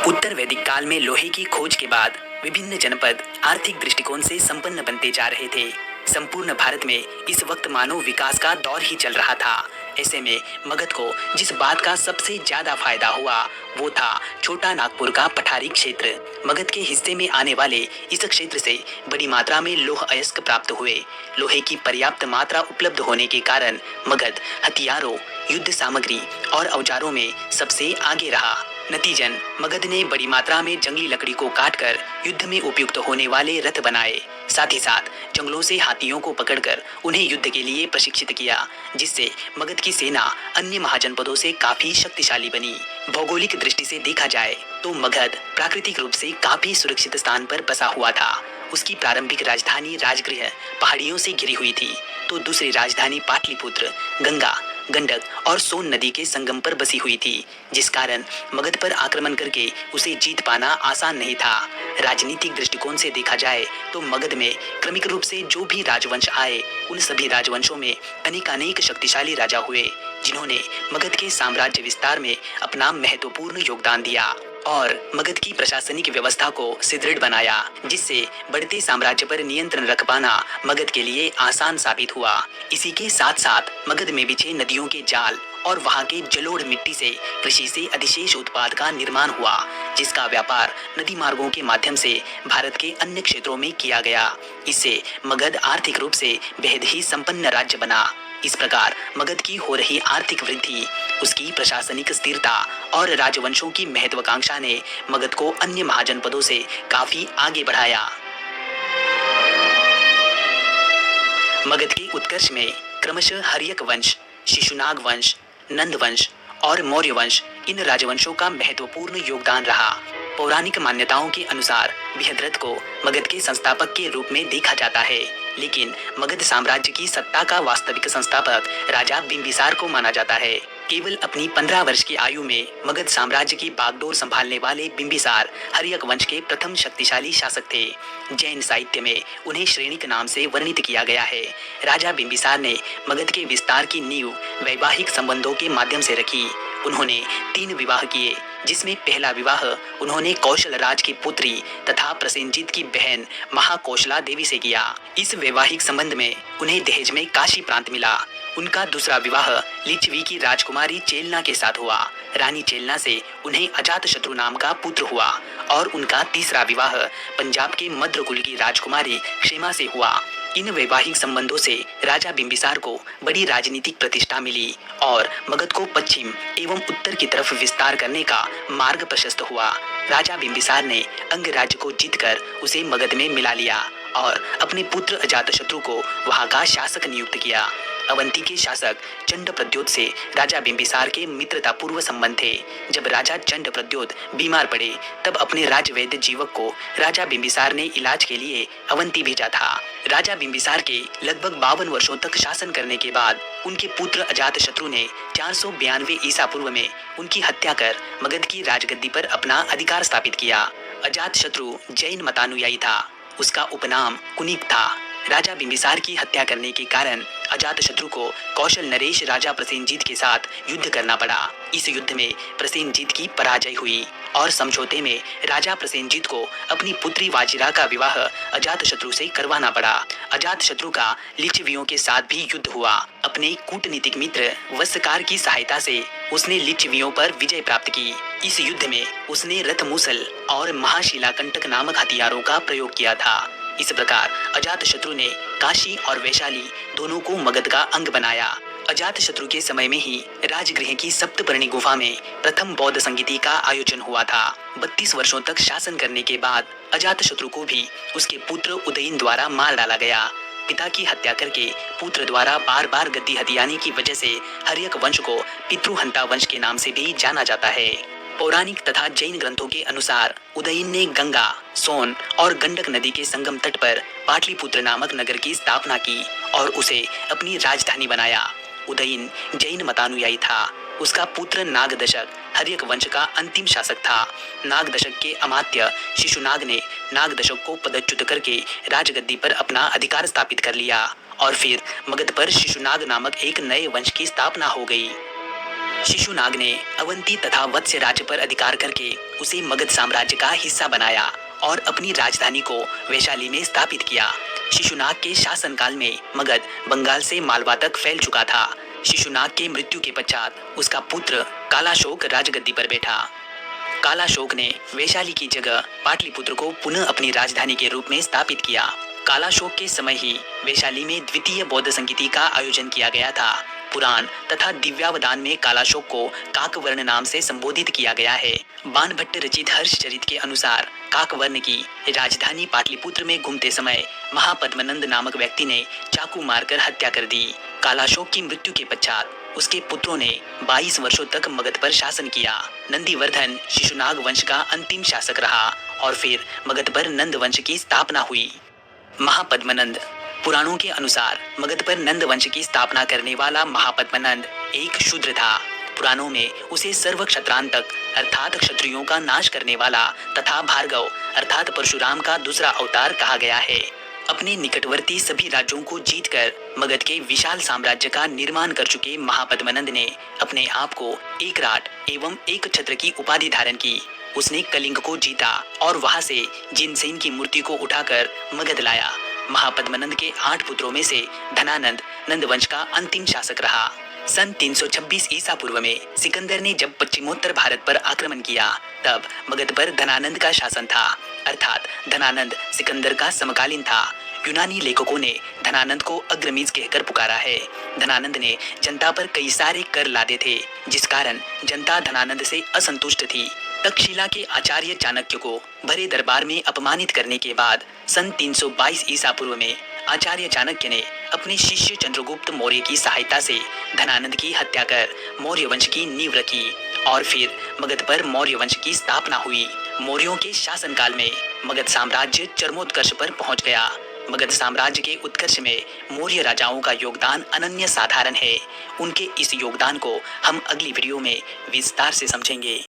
उत्तर वैदिक काल में लोहे की खोज के बाद विभिन्न जनपद आर्थिक दृष्टिकोण से संपन्न बनते जा रहे थे। संपूर्ण भारत में इस वक्त मानव विकास का दौर ही चल रहा था। ऐसे में मगध को जिस बात का सबसे ज्यादा फायदा हुआ वो था छोटा नागपुर का पठारी क्षेत्र। मगध के हिस्से में आने वाले इस क्षेत्र से बड़ी मात्रा में लौह अयस्क प्राप्त हुए। लोहे की पर्याप्त मात्रा उपलब्ध होने के कारण मगध हथियारों, युद्ध सामग्री और औजारों में सबसे आगे रहा। नतीजन मगध ने बड़ी मात्रा में जंगली लकड़ी को काटकर युद्ध में उपयुक्त होने वाले रथ बनाए। साथ ही साथ जंगलों से हाथियों को पकड़कर उन्हें युद्ध के लिए प्रशिक्षित किया, जिससे मगध की सेना अन्य महाजनपदों से काफी शक्तिशाली बनी। भौगोलिक दृष्टि से देखा जाए तो मगध प्राकृतिक रूप से काफी सुरक्षित स्थान पर बसा हुआ था। उसकी प्रारंभिक राजधानी राजगृह पहाड़ियों से घिरी हुई थी, तो दूसरी राजधानी पाटलिपुत्र गंगा, गंडक और सोन नदी के संगम पर बसी हुई थी, जिस कारण मगध पर आक्रमण करके उसे जीत पाना आसान नहीं था। राजनीतिक दृष्टिकोण से देखा जाए तो मगध में क्रमिक रूप से जो भी राजवंश आए, उन सभी राजवंशों में अनेकानेक शक्तिशाली राजा हुए, जिन्होंने मगध के साम्राज्य विस्तार में अपना महत्वपूर्ण योगदान दिया और मगध की प्रशासनिक व्यवस्था को सुदृढ़ बनाया, जिससे बढ़ते साम्राज्य पर नियंत्रण रख पाना मगध के लिए आसान साबित हुआ। इसी के साथ साथ मगध में बिछे नदियों के जाल और वहां के जलोढ़ मिट्टी से कृषि से अधिशेष उत्पाद का निर्माण हुआ, जिसका व्यापार नदी मार्गों के माध्यम से भारत के अन्य क्षेत्रों में किया गया। इससे मगध आर्थिक रूप से बेहद ही संपन्न राज्य बना। इस प्रकार मगध की हो रही आर्थिक वृद्धि, उसकी प्रशासनिक स्थिरता और राजवंशों की महत्वाकांक्षा ने मगध को अन्य महाजनपदों से काफी आगे बढ़ाया। मगध के उत्कर्ष में क्रमशः हर्यक वंश, शिशुनाग वंश, नंद वंश और मौर्य वंश, इन राजवंशों का महत्वपूर्ण योगदान रहा। पौराणिक मान्यताओं के अनुसार बृहद्रथ को मगध के संस्थापक के रूप में देखा जाता है, लेकिन मगध साम्राज्य की सत्ता का वास्तविक संस्थापक राजा बिंबिसार को माना जाता है। केवल अपनी 15 वर्ष की आयु में मगध साम्राज्य की बागडोर संभालने वाले बिंबिसार हर्यक वंश के प्रथम शक्तिशाली शासक थे। जैन साहित्य में उन्हें श्रेणिक नाम से वर्णित किया गया है। राजा बिंबिसार ने मगध के विस्तार की नींव वैवाहिक संबंधों के माध्यम से रखी। उन्होंने 3 विवाह किए, जिसमें पहला विवाह उन्होंने कौशल राज की पुत्री तथा प्रसेनजीत की बहन महाकौशला देवी से किया। इस वैवाहिक संबंध में उन्हें दहेज में काशी प्रांत मिला। उनका दूसरा विवाह लिच्छवी की राजकुमारी चेलना के साथ हुआ। रानी चेलना से उन्हें अजातशत्रु नाम का पुत्र हुआ और उनका तीसरा विवाह पंजाब के मद्रकुल की राजकुमारी क्षेमा से हुआ। इन वैवाहिक संबंधों से राजा बिंबिसार को बड़ी राजनीतिक प्रतिष्ठा मिली और मगध को पश्चिम एवं उत्तर की तरफ विस्तार करने का मार्ग प्रशस्त हुआ। राजा बिंबिसार ने अंग राज्य को जीतकर उसे मगध में मिला लिया और अपने पुत्र अजातशत्रु को वहां का शासक नियुक्त किया। अवंती के शासक चंड प्रद्योत से राजा बिंबिसार के मित्रता पूर्व संबंध थे। जब राजा चंड प्रद्योत बीमार पड़े, तब अपने राजवैद्य जीवक को राजा बिंबिसार ने इलाज के लिए अवंती भेजा था। राजा बिंबिसार के लगभग 52 वर्षों तक शासन करने के बाद उनके पुत्र अजातशत्रु ने 492 ईसा पूर्व में उनकी हत्या कर मगध की राजगद्दी पर अपना अधिकार स्थापित किया। अजातशत्रु जैन मतानुयायी था। उसका उपनाम कुनिक था। राजा बिंबिसार की हत्या करने के कारण अजातशत्रु को कौशल नरेश राजा प्रसेनजीत के साथ युद्ध करना पड़ा। इस युद्ध में प्रसेनजीत की पराजय हुई और समझौते में राजा प्रसेनजीत को अपनी पुत्री वाजिरा का विवाह अजातशत्रु से करवाना पड़ा। अजातशत्रु का लिच्छवियों के साथ भी युद्ध हुआ। अपने कूटनीतिक मित्र वस्यकार की सहायता से उसने लिच्छवियों पर विजय प्राप्त की। इस युद्ध में उसने रथमूसल और महाशिलाकंटक नामक हथियारों का प्रयोग किया था। इस प्रकार अजातशत्रु ने काशी और वैशाली दोनों को मगध का अंग बनाया। अजातशत्रु के समय में ही राजगृह की सप्तपर्णी गुफा में प्रथम बौद्ध संगीति का आयोजन हुआ था। 32 वर्षों तक शासन करने के बाद अजातशत्रु को भी उसके पुत्र उदयन द्वारा मार डाला गया। पिता की हत्या करके पुत्र द्वारा बार बार गद्दी हथियाने की वजह से हर्यक वंश को पितृहंता वंश के नाम से भी जाना जाता है। पौराणिक तथा जैन ग्रंथों के अनुसार उदयन ने गंगा, सोन और गंडक नदी के संगम तट पर पाटलिपुत्र नामक नगर की स्थापना की और उसे अपनी राजधानी बनाया। उदयन जैन मतानुयायी था। उसका पुत्र नागदशक हर्यक वंश का अंतिम शासक था। नागदशक के अमात्य शिशुनाग ने नागदशक को पदच्युत करके राजगद्दी पर अपना अधिकार स्थापित कर लिया और फिर मगध पर शिशुनाग नामक एक नए वंश की स्थापना हो गई। शिशुनाग ने अवंती तथा वत्स्य राज्य पर अधिकार करके उसे मगध साम्राज्य का हिस्सा बनाया और अपनी राजधानी को वैशाली में स्थापित किया। शिशुनाग के शासनकाल में मगध बंगाल से मालवा तक फैल चुका था। शिशुनाग के मृत्यु के पश्चात उसका पुत्र कालाशोक राजगद्दी पर बैठा। कालाशोक ने वैशाली की जगह पाटलिपुत्र को पुनः अपनी राजधानी के रूप में स्थापित किया। कालाशोक के समय ही वैशाली में द्वितीय बौद्ध संगीति का आयोजन किया गया था। पुराण तथा दिव्यावदान में कालाशोक को काकवर्ण नाम से संबोधित किया गया है। बाणभट्ट रचित हर्षचरित के अनुसार काकवर्ण की राजधानी पाटलिपुत्र में घूमते समय महापद्मनंद नामक व्यक्ति ने चाकू मारकर हत्या कर दी। कालाशोक की मृत्यु के पश्चात उसके पुत्रों ने 22 वर्षों तक मगध पर शासन किया। नंदीवर्धन शिशुनाग वंश का अंतिम शासक रहा और फिर मगध पर नंद वंश की स्थापना हुई। महापद्मनंद पुराणों के अनुसार मगध पर नंद वंश की स्थापना करने वाला महापद्मनंद एक शूद्र था। पुराणों में उसे सर्व क्षत्रांतक अर्थात क्षत्रियों का नाश करने वाला तथा भार्गव अर्थात परशुराम का दूसरा अवतार कहा गया है। अपने निकटवर्ती सभी राज्यों को जीतकर मगध के विशाल साम्राज्य का निर्माण कर चुके महापद्मनंद ने अपने आप को एक राट एवं एक छत्र की उपाधि धारण की। उसने कलिंग को जीता और वहां से जिनसेन की मूर्ति को उठाकर मगध लाया। महापद्मनंद के 8 पुत्रों में से धनानंद नंदवंश का अंतिम शासक रहा। सन 326 ईसा पूर्व में सिकंदर ने जब पश्चिमोत्तर भारत पर आक्रमण किया तब मगध पर धनानंद का शासन था, अर्थात धनानंद सिकंदर का समकालीन था। यूनानी लेखकों ने धनानंद को अग्रमीज कहकर पुकारा है। धनानंद ने जनता पर कई सारे कर लादे थे, जिस कारण जनता धनानंद से असंतुष्ट थी। तक्षशिला के आचार्य चाणक्य को भरे दरबार में अपमानित करने के बाद सन 322 ईसा पूर्व में आचार्य चाणक्य ने अपने शिष्य चंद्रगुप्त मौर्य की सहायता से धनानंद की हत्या कर मौर्य वंश की नींव रखी और फिर मगध पर मौर्य वंश की स्थापना हुई। मौर्यों के शासनकाल में मगध साम्राज्य चरमोत्कर्ष पर पहुंच गया। मगध साम्राज्य के उत्कर्ष में मौर्य राजाओं का योगदान अनन्य साधारण है। उनके इस योगदान को हम अगली वीडियो में विस्तार से समझेंगे।